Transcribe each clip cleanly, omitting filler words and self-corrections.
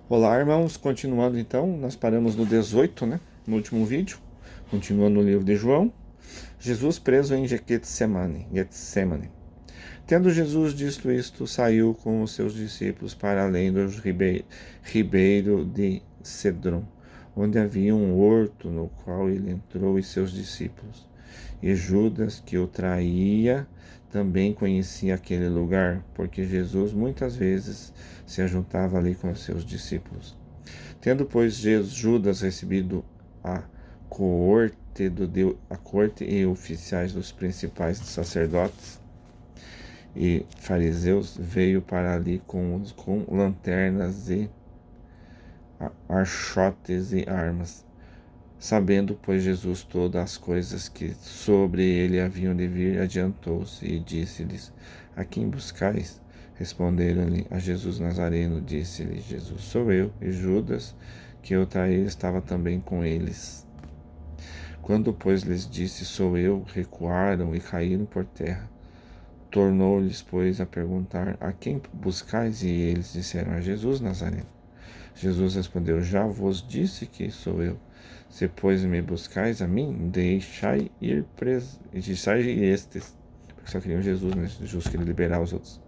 Olá, irmãos. Continuando então, nós paramos no 18, né? No último vídeo. Continuando no livro de João. Jesus preso em Getsemane. Tendo Jesus dito isto, saiu com os seus discípulos para além do ribeiro de Cedron, onde havia um horto no qual ele entrou e seus discípulos. E Judas, que o traía, também conhecia aquele lugar, porque Jesus muitas vezes se ajuntava ali com os seus discípulos. Tendo, pois, Judas recebido a a corte e oficiais dos principais sacerdotes e fariseus, veio para ali com lanternas e archotes e armas. Sabendo, pois, Jesus todas as coisas que sobre ele haviam de vir, adiantou-se e disse-lhes: A quem buscais? Responderam-lhe: A Jesus Nazareno. Disse-lhe Jesus: Sou eu. E Judas, que o traía, estava também com eles. Quando, pois, lhes disse: Sou eu, recuaram e caíram por terra. Tornou-lhes, pois, a perguntar: A quem buscais? E eles disseram: A Jesus Nazareno. Jesus respondeu: Já vos disse que sou eu. Se, pois, me buscais a mim, deixai ir estes. Porque só queriam Jesus, né? Jesus queria liberar os outros.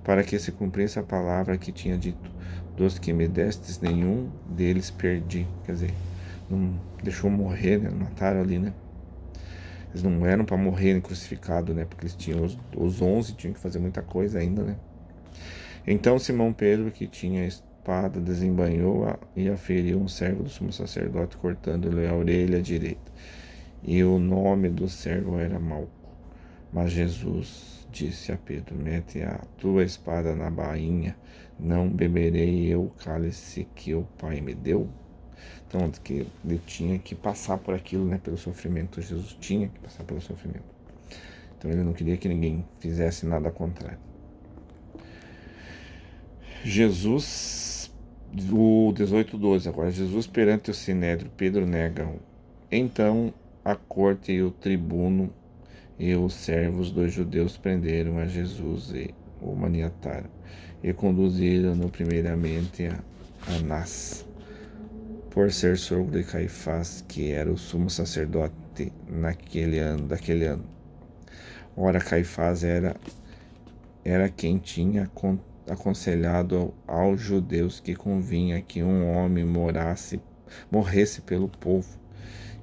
Para que se cumprisse a palavra que tinha dito: Dos que me destes, nenhum deles perdi. Quer dizer, não deixou morrer, né? Mataram ali, né? Eles não eram para morrerem crucificados, né? Porque eles tinham os 11, tinham que fazer muita coisa ainda, né? Então Simão Pedro, que tinha a espada, desembainhou-a e a feriu um servo do sumo sacerdote, cortando-lhe a orelha direita. E o nome do servo era Malco. Mas Jesus disse a Pedro: Mete a tua espada na bainha, não beberei eu o cálice que o Pai me deu? Então, que ele tinha que passar por aquilo, né, pelo sofrimento. Jesus tinha que passar pelo sofrimento. Então ele não queria que ninguém fizesse nada contrário. Jesus, o 18:12 agora. Jesus perante o sinédrio, Pedro nega-o. Então a corte e o tribuno e os servos dos judeus prenderam a Jesus e o maniataram e conduziram-no primeiramente a Anás, por ser sogro de Caifás, que era o sumo sacerdote daquele ano. Ora, Caifás era quem tinha aconselhado aos judeus que convinha que um homem morresse pelo povo.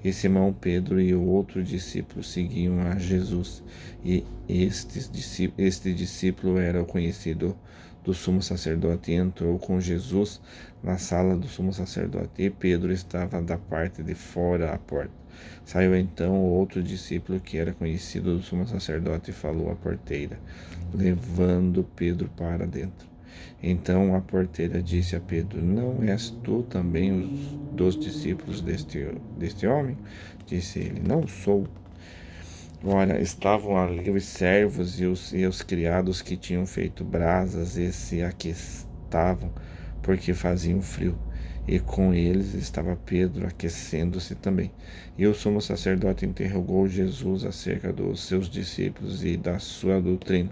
E Simão Pedro e o outro discípulo seguiam a Jesus. E este discípulo era o conhecido do sumo sacerdote e entrou com Jesus na sala do sumo sacerdote. E Pedro estava da parte de fora à porta. Saiu então o outro discípulo que era conhecido do sumo sacerdote e falou à porteira, levando Pedro para dentro. Então a porteira disse a Pedro: Não és tu também dos discípulos deste homem? Disse ele: Não sou. Ora, estavam ali os servos e os criados que tinham feito brasas e se aquestavam, porque faziam frio. E com eles estava Pedro aquecendo-se também. E o sumo sacerdote interrogou Jesus acerca dos seus discípulos e da sua doutrina.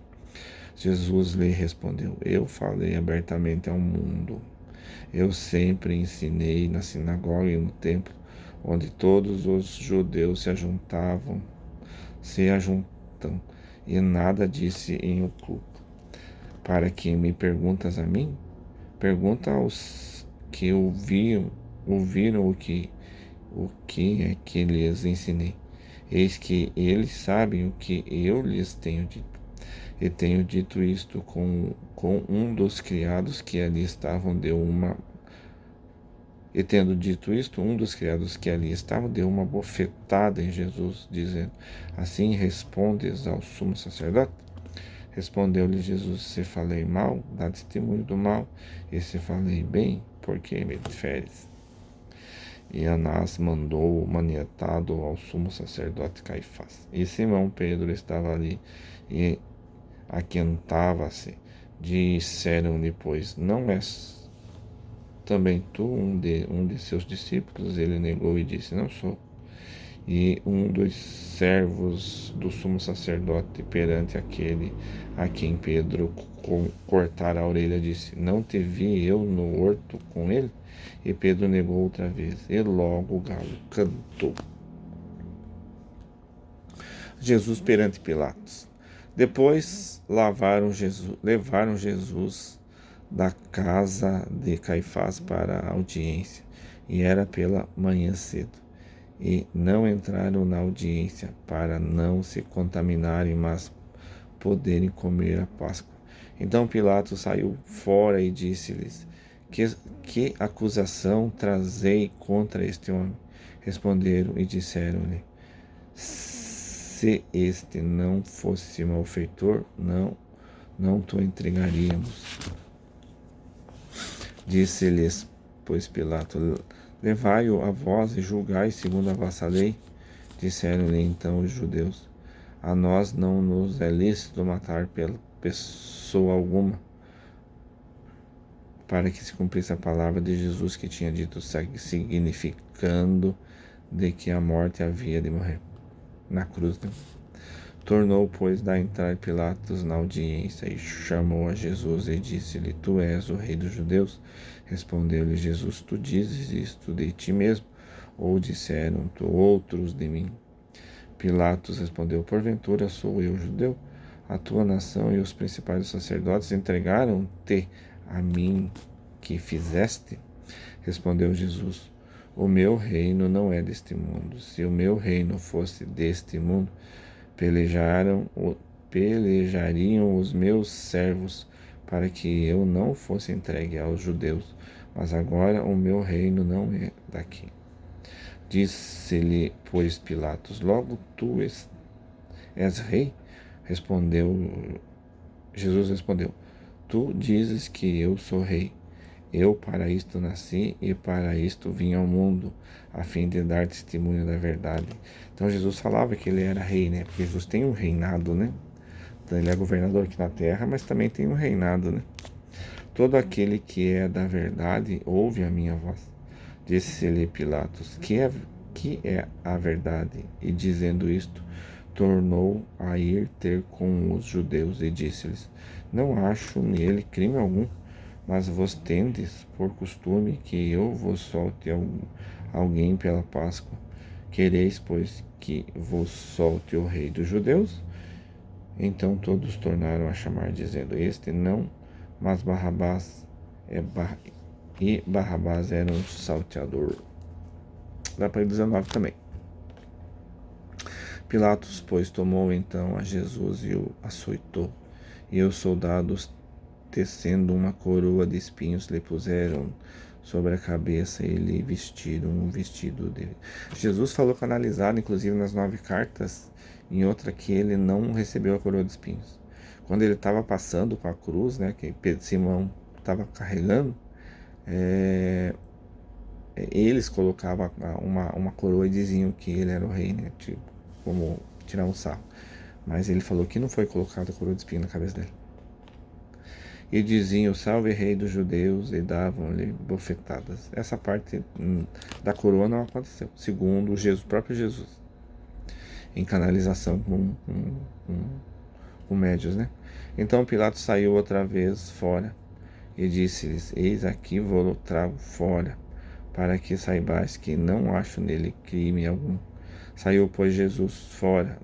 Jesus lhe respondeu: Eu falei abertamente ao mundo. Eu sempre ensinei na sinagoga e no templo, onde todos os judeus se ajuntam, e nada disse em oculto. Para que me perguntas a mim? Pergunta aos que ouviram o que é que lhes ensinei. Eis que eles sabem o que eu lhes tenho dito. E tenho dito isto com um dos criados que ali estavam, E tendo dito isto, um dos criados que ali estavam deu uma bofetada em Jesus, dizendo: Assim respondes ao sumo sacerdote? Respondeu-lhe Jesus: Se falei mal, dá testemunho do mal, e se falei bem, por que me feres? E Anás mandou o maniatado ao sumo sacerdote Caifás. E Simão Pedro estava ali e aquentava-se. Disseram-lhe, pois, não és também tu um de seus discípulos? Ele negou e disse: Não sou. E um dos servos do sumo sacerdote perante aquele a quem Pedro cortara a orelha disse: Não te vi eu no horto com ele? E Pedro negou outra vez, e logo o galo cantou. Jesus perante Pilatos. Depois levaram Jesus da casa de Caifás para a audiência, e era pela manhã cedo. E não entraram na audiência para não se contaminarem, mas poderem comer a Páscoa. Então Pilatos saiu fora e disse-lhes: que acusação trazei contra este homem? Responderam e disseram-lhe: Se este não fosse malfeitor, não te entregaríamos. Disse-lhes, pois, Pilato: Levai-o a vós e julgai segundo a vossa lei. Disseram-lhe então os judeus: A nós não nos é lícito matar pela pessoa alguma, para que se cumprisse a palavra de Jesus que tinha dito, significando de que a morte havia de morrer na cruz. Tornou, pois, a entrar Pilatos na audiência e chamou a Jesus e disse-lhe: Tu és o rei dos judeus? Respondeu-lhe Jesus: Tu dizes isto de ti mesmo, ou disseram outros de mim? Pilatos respondeu: Porventura sou eu judeu? A tua nação e os principais sacerdotes entregaram-te a mim que fizeste? Respondeu Jesus: O meu reino não é deste mundo. Se o meu reino fosse deste mundo, pelejariam os meus servos para que eu não fosse entregue aos judeus. Mas agora o meu reino não é daqui. Disse-lhe, pois, Pilatos: Logo tu és rei? Jesus respondeu: Tu dizes que eu sou rei. Eu para isto nasci e para isto vim ao mundo, a fim de dar testemunho da verdade. Então Jesus falava que ele era rei, né? Porque Jesus tem um reinado, né? Então ele é governador aqui na terra, mas também tem um reinado, né? Todo aquele que é da verdade ouve a minha voz. Disse-lhe Pilatos: que é a verdade? E dizendo isto, tornou a ir ter com os judeus e disse-lhes: Não acho nele crime algum. Mas vos tendes por costume que eu vos solte alguém pela Páscoa. Quereis, pois, que vos solte o rei dos judeus? Então todos tornaram a chamar, dizendo: Este não, mas Barrabás e Barrabás era um salteador. Dá para ir 19 também. Pilatos, pois, tomou então a Jesus e o açoitou, e os soldados, tecendo uma coroa de espinhos, lhe puseram sobre a cabeça e lhe vestiram um vestido dele. Jesus falou canalizado, inclusive nas 9 cartas, em outra que ele não recebeu a coroa de espinhos. Quando ele estava passando com a cruz, né, que Simão estava carregando, eles colocavam uma coroa e diziam que ele era o rei, né, tipo, como tirar um sarro. Mas ele falou que não foi colocada a coroa de espinho na cabeça dele. E diziam: Salve, rei dos judeus, e davam-lhe bofetadas. Essa parte da coroa não aconteceu, segundo o próprio Jesus, em canalização com médios, né? Então Pilatos saiu outra vez fora e disse-lhes: Eis aqui vou trago fora, para que saibais que não acho nele crime algum. Saiu, pois, Jesus fora,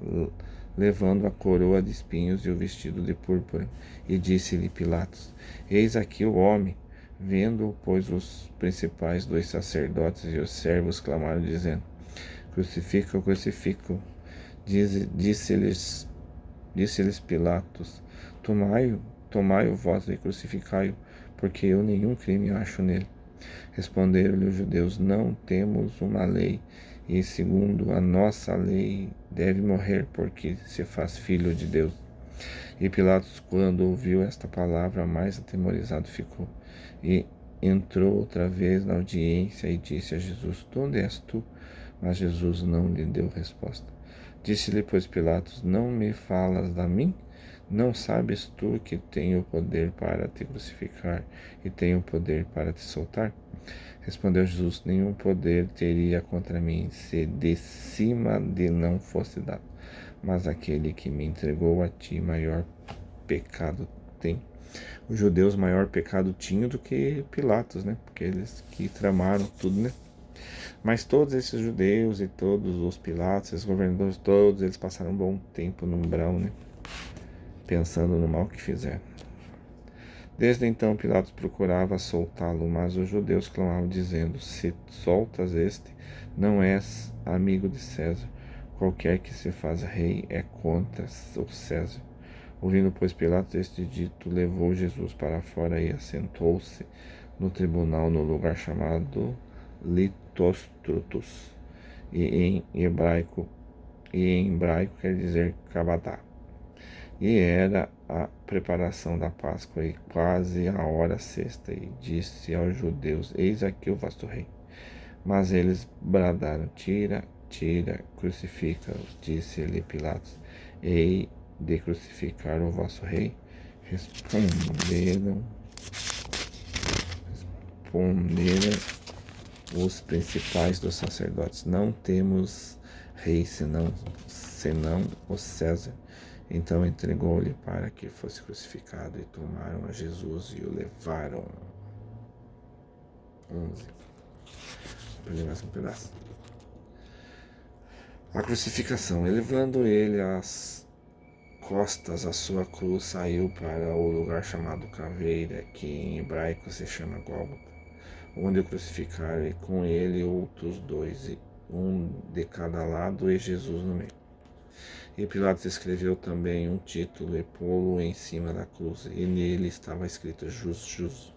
levando a coroa de espinhos e o vestido de púrpura, e disse-lhe Pilatos: Eis aqui o homem. Vendo, pois, os principais dos sacerdotes e os servos clamaram, dizendo: Crucifica-o, crucifica-o. Disse-lhes Pilatos: tomai-o vós e crucificai-o, porque eu nenhum crime acho nele. Respondeu-lhe os judeus: Não temos uma lei, e segundo a nossa lei deve morrer, porque se faz filho de Deus. E Pilatos, quando ouviu esta palavra, mais atemorizado ficou, e entrou outra vez na audiência e disse a Jesus: De onde és tu? Mas Jesus não lhe deu resposta. Disse-lhe, pois, Pilatos: Não me falas a mim? Não sabes tu que tenho poder para te crucificar e tenho poder para te soltar? Respondeu Jesus: nenhum poder teria contra mim se de cima de não fosse dado. Mas aquele que me entregou a ti, maior pecado tem. Os judeus maior pecado tinham do que Pilatos, né? Porque eles que tramaram tudo, né? Mas todos esses judeus e todos os Pilatos, esses governadores, todos eles passaram um bom tempo no umbral, né? Pensando no mal que fizeram. Desde então Pilatos procurava soltá-lo, mas os judeus clamavam dizendo: se soltas este, não és amigo de César. Qualquer que se faz rei é contra o César. Ouvindo, pois, Pilatos este dito, levou Jesus para fora e assentou-se no tribunal no lugar chamado Litóstrutos, e em hebraico quer dizer Gabátá. E era a preparação da Páscoa e quase a hora sexta, e disse aos judeus: eis aqui o vosso rei. Mas eles bradaram: tira, tira, crucifica-o. Disse-lhe Pilatos: hei de crucificar o vosso rei? Responderam os principais dos sacerdotes: não temos rei senão o César. Então entregou-lhe para que fosse crucificado, e tomaram a Jesus e o levaram. 11. Vou ler mais um pedaço. A crucificação. Elevando ele as costas a sua cruz, saiu para o lugar chamado Caveira, que em hebraico se chama Gólgota, onde o crucificaram, e com ele outros dois, um de cada lado e Jesus no meio. E Pilatos escreveu também um título e pô-lo em cima da cruz, e nele estava escrito: Jesus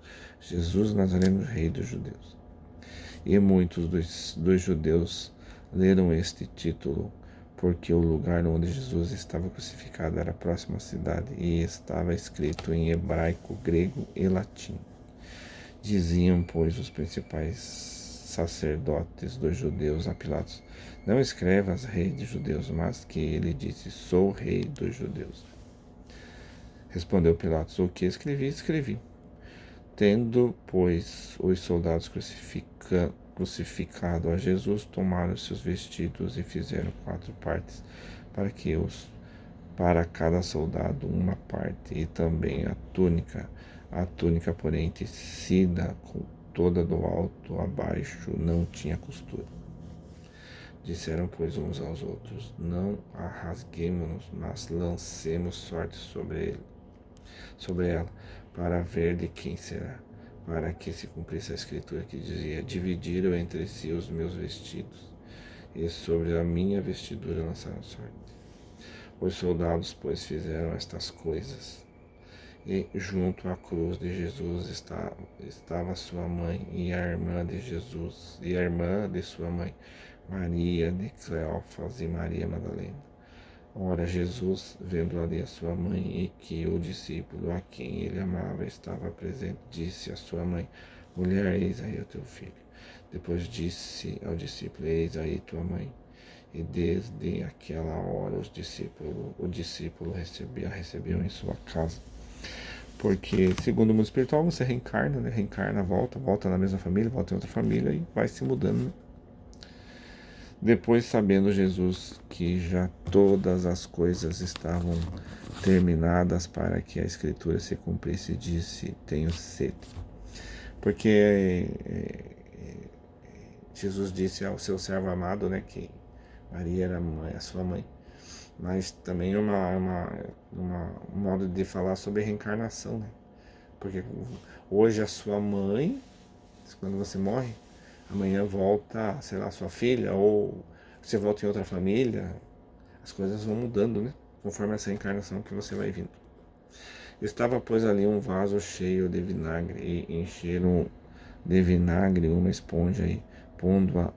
Nazareno, Rei dos Judeus. E muitos dos judeus leram este título, porque o lugar onde Jesus estava crucificado era próximo à cidade, e estava escrito em hebraico, grego e latim. Diziam, pois, os principais sacerdotes dos judeus a Pilatos: não escrevas rei dos judeus, mas que ele disse: sou rei dos judeus. Respondeu Pilatos: o que escrevi, escrevi. Tendo, pois, os soldados crucificado a Jesus, tomaram seus vestidos e fizeram 4 partes, para cada soldado uma parte, e também a túnica, porém, tecida com toda do alto a baixo, não tinha costura. Disseram, pois, uns aos outros: não a rasguemo-nos, mas lancemos sorte sobre ela, para ver de quem será, para que se cumprisse a escritura que dizia: dividiram entre si os meus vestidos, e sobre a minha vestidura lançaram sorte. Os soldados, pois, fizeram estas coisas. E junto à cruz de Jesus estava sua mãe e a irmã de Jesus, e a irmã de sua mãe, Maria de Cleófas e Maria Madalena. Ora, Jesus, vendo ali a sua mãe e que o discípulo a quem ele amava estava presente, disse à sua mãe: mulher, eis aí o teu filho. Depois disse ao discípulo: eis aí tua mãe. E desde aquela hora o discípulo recebeu em sua casa. Porque, segundo o mundo espiritual, você reencarna, né? Reencarna, volta na mesma família, volta em outra família e vai se mudando, né? Depois, sabendo Jesus que já todas as coisas estavam terminadas para que a escritura se cumprisse, disse: tenho sede. Porque Jesus disse ao seu servo amado, né, que Maria era a sua mãe. Mas também um modo de falar sobre reencarnação, né? Porque hoje a sua mãe, quando você morre, amanhã volta, sei lá, sua filha, ou você volta em outra família. As coisas vão mudando, né? Conforme essa reencarnação que você vai vindo. Estava, pois, ali um vaso cheio de vinagre, e encheram de vinagre uma esponja, e pondo-a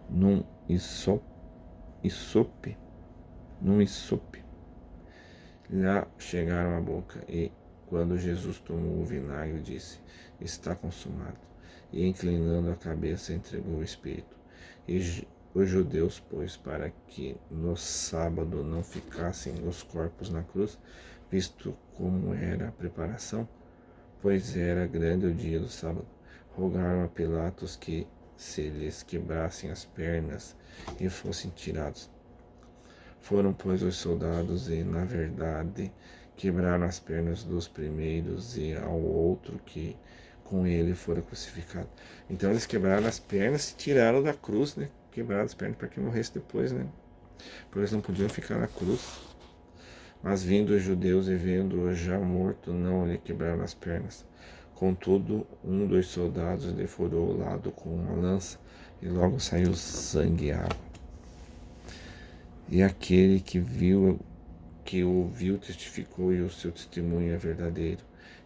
num isope, lá chegaram à boca. E quando Jesus tomou o vinagre, disse: está consumado. E inclinando a cabeça, entregou o espírito. E os judeus, pois, para que no sábado não ficassem os corpos na cruz, visto como era a preparação, pois era grande o dia do sábado, rogaram a Pilatos que se lhes quebrassem as pernas e fossem tirados. Foram, pois, os soldados e, na verdade, quebraram as pernas dos primeiros e ao outro que com ele fora crucificado. Então eles quebraram as pernas e tiraram da cruz, né? Quebraram as pernas para que morresse depois, né? Porque eles não podiam ficar na cruz. Mas vindo os judeus e vendo-o já morto, não lhe quebraram as pernas. Contudo, um dos soldados lhe furou o lado com uma lança, e logo saiu sangue e água. E aquele que o viu testificou, e o seu testemunho é verdadeiro,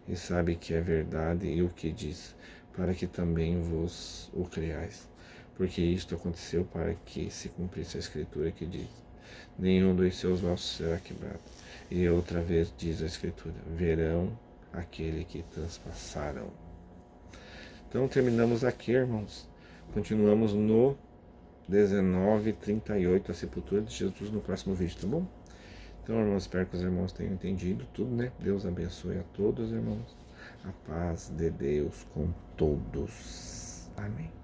e sabe que é verdade e o que diz, para que também vos o creais. Porque isto aconteceu para que se cumprisse a escritura que diz: nenhum dos seus ossos será quebrado. E outra vez diz a escritura: verão aquele que transpassaram. Então terminamos aqui, irmãos. Continuamos no 19:38, a sepultura de Jesus, no próximo vídeo, tá bom? Então, irmãos, espero que os irmãos tenham entendido tudo, né? Deus abençoe a todos, irmãos. A paz de Deus com todos. Amém.